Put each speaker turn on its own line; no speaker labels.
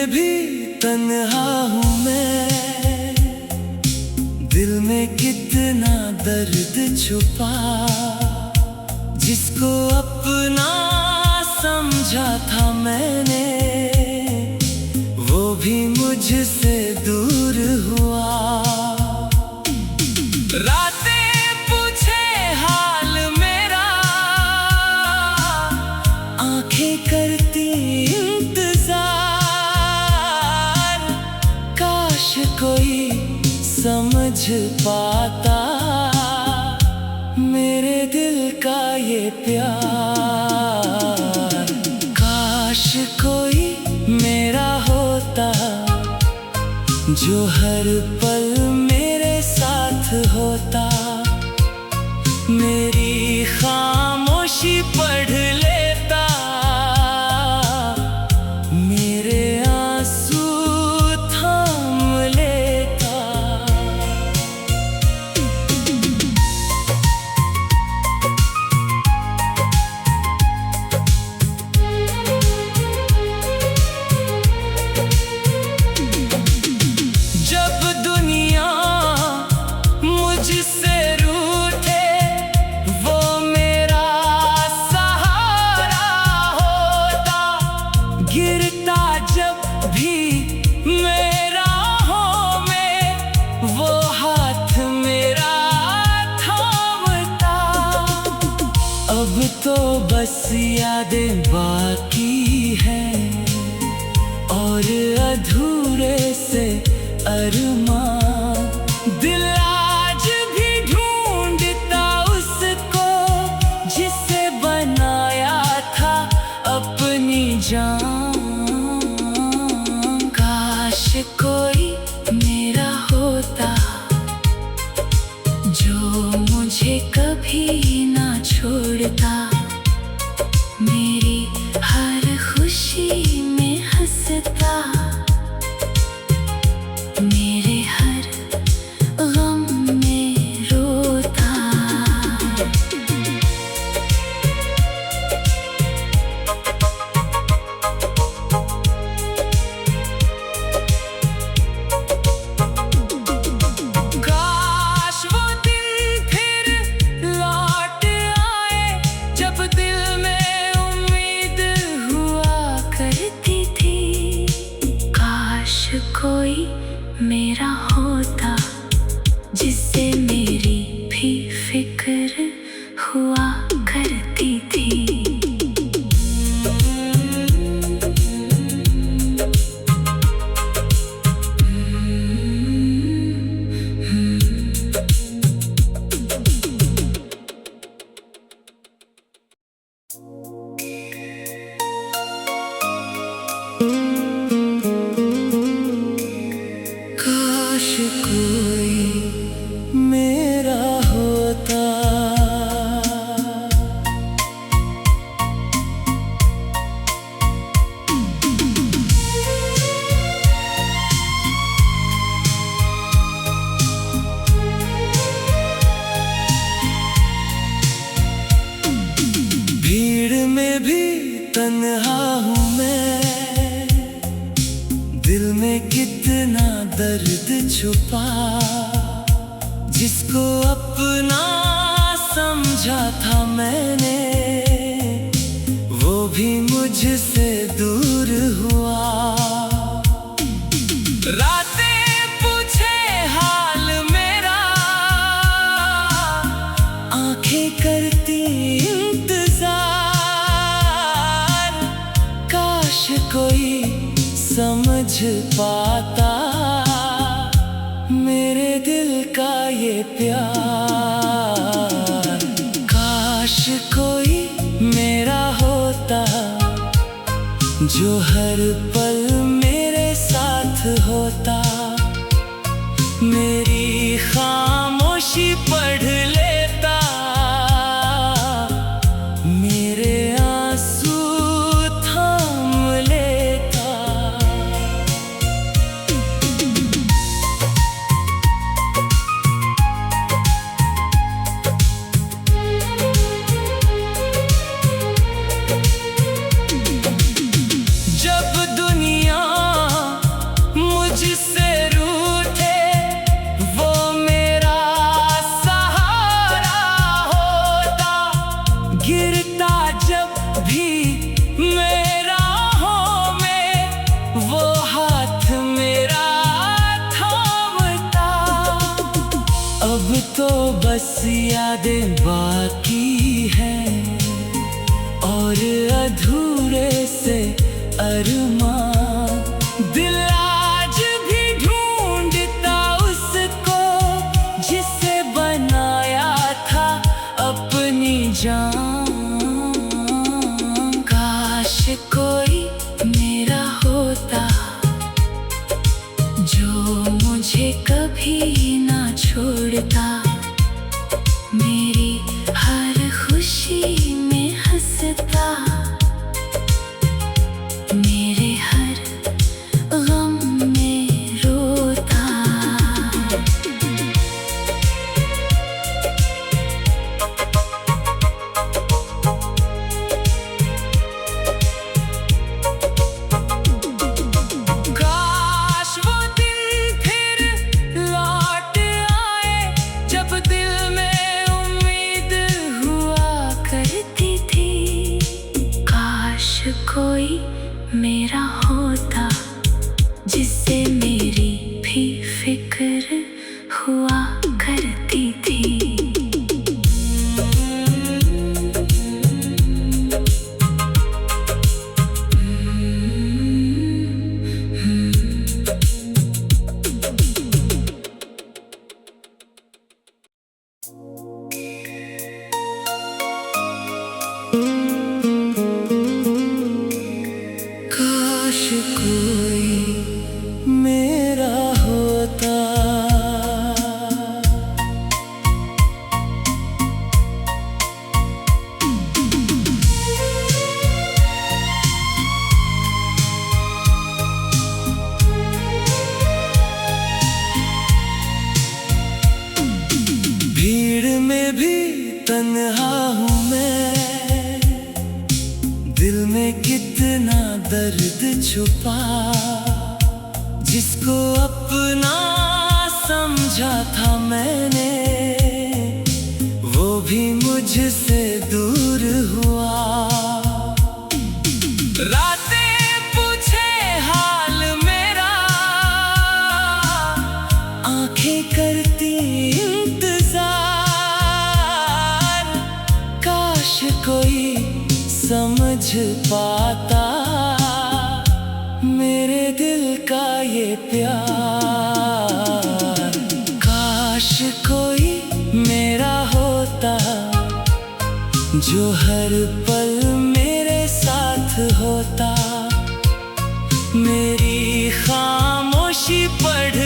में भी तन्हा हूँ मैं, दिल में कितना दर्द छुपा। जिसको अपना समझा था मैंने, वो भी मुझसे दूर हुआ। रातें पूछे हाल मेरा, आंखें करती इंतजार। काश कोई समझ पाता मेरे दिल का ये प्यार। काश कोई मेरा होता, जो हर पल मेरे साथ होता। मेरी खामोशी पढ़ लेता, मेरे आंसू थाम लेता। जब दुनिया मुझसे रूठे, वो मेरा सहारा होता। गिरता जब भी मेरा राहों में, वो हाथ मेरा थामता। अब तो बस यादें बाकी हैं और अधूरे से अरमान। दिल आज भी ढूंढता उसको, जिसे बनाया था अपनी जान। काश कोई मेरा होता, जो मुझे कभी ना छोड़ता। मेरी हर खुशी में हंसता, मेरे हर गम में रोता। काश वो दिन फिर लौट आए, जब दिल में उम्मीद हुआ करती थी। काश कोई मेरा होता, जिससे मेरी भी फिक्र हुआ करती थी। काश कोई मेरा होता, भीड़ में भी तन्हा हूँ मैं, दिल में कितना दर्द छुपा। जिसको अपना समझा था मैंने, वो भी मुझसे दूर हुआ। रातें पूछे हाल मेरा, आंखें करती इंतजार। काश कोई समझ पाता मेरे दिल का ये प्यार। काश कोई मेरा होता, जो हर पल मेरे साथ होता। मेरी खामोशी पढ़ लेता, मेरे आंसू थाम लेता। जब दुनिया बस यादें बाकी हैं और अधूरे से अरमां। दिल आज भी ढूंढता उसको जिसे बनाया था अपनी जान। काश कोई मेरा होता जो मुझे कभी ना छोड़ता, मेरी हर खुशी में हंसता, मेरे हर गम में रोता। काश वो दिन फिर लौट आए जब दिल में उम्मीद हुआ करती थी। काश कोई मेरा होता जिससे मेरी भी फिक्र हुआ करती थी। काश कोई मेरा होता, भीड़ में भी तन्हा हूँ मैं, दिल में कितना दर्द छुपा। जिसको अपना समझा था मैंने वो भी मुझसे दूर हुआ। रातें पूछे हाल मेरा, आंखें करती इंतजार। काश कोई समझ पाता मेरे दिल का ये प्यार। काश कोई मेरा होता जो हर पल मेरे साथ होता, मेरी खामोशी पढ़